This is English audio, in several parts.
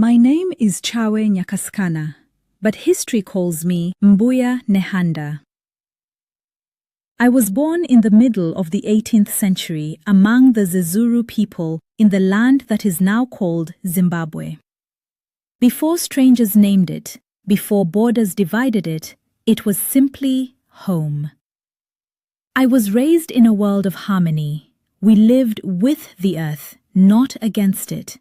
My name is Charwe Nyakasikana, but history calls me Mbuya Nehanda. I was born in the middle of the 18th century among the Zezuru people in the land that is now called Zimbabwe. Before strangers named it, before borders divided it, it was simply home. I was raised in a world of harmony. We lived with the earth, not against it.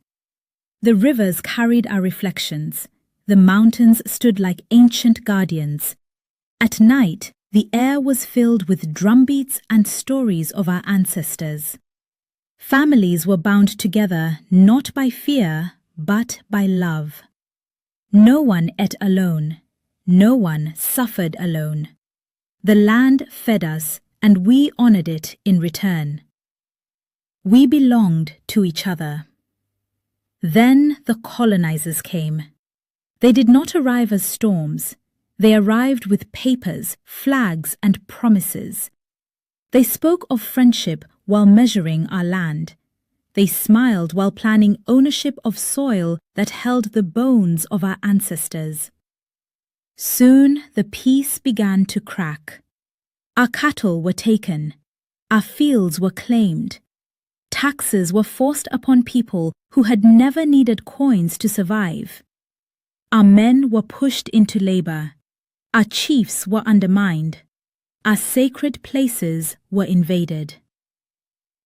The rivers carried our reflections. The mountains stood like ancient guardians. At night, the air was filled with drumbeats and stories of our ancestors. Families were bound together not by fear, but by love. No one ate alone. No one suffered alone. The land fed us, and we honored it in return. We belonged to each other. Then the colonizers came. They did not arrive as storms. They arrived with papers, flags, and promises. They spoke of friendship while measuring our land. They smiled while planning ownership of soil that held the bones of our ancestors. Soon the peace began to crack. Our cattle were taken. Our fields were claimed. Taxes were forced upon people who had never needed coins to survive. Our men were pushed into labor. Our chiefs were undermined. Our sacred places were invaded.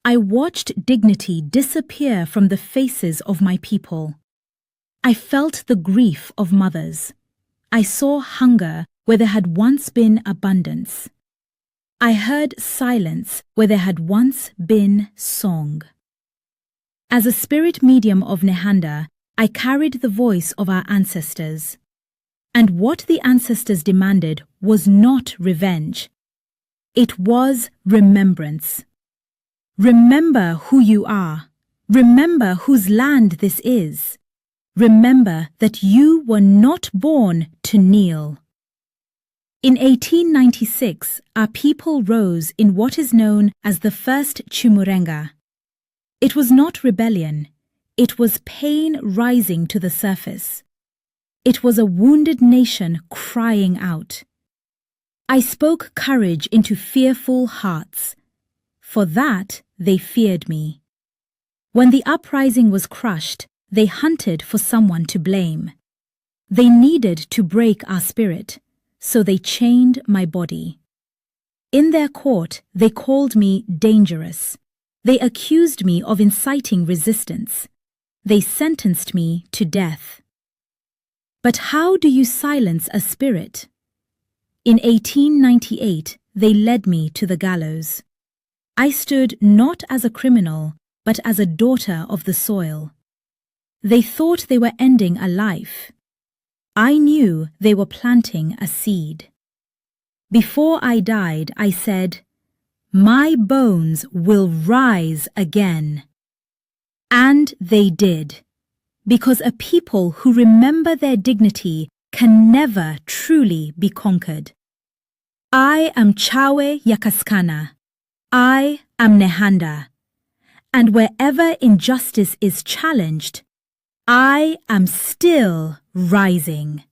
I watched dignity disappear from the faces of my people. I felt the grief of mothers. I saw hunger where there had once been abundance. I heard silence where there had once been song. As a spirit medium of Nehanda, I carried the voice of our ancestors. And what the ancestors demanded was not revenge. It was remembrance. Remember who you are. Remember whose land this is. Remember that you were not born to kneel. In 1896, our people rose in what is known as the first Chimurenga. It was not rebellion. It was pain rising to the surface. It was a wounded nation crying out. I spoke courage into fearful hearts. For that, they feared me. When the uprising was crushed, they hunted for someone to blame. They needed to break our spirit. So they chained my body. In their court, they called me dangerous. They accused me of inciting resistance. They sentenced me to death. But how do you silence a spirit? In 1898, they led me to the gallows. I stood not as a criminal, but as a daughter of the soil. They thought they were ending a life. I knew they were planting a seed. Before I died, I said, "My bones will rise again." And they did, because a people who remember their dignity can never truly be conquered. I am Charwe Nyakasikana. I am Nehanda. And wherever injustice is challenged, I am still rising.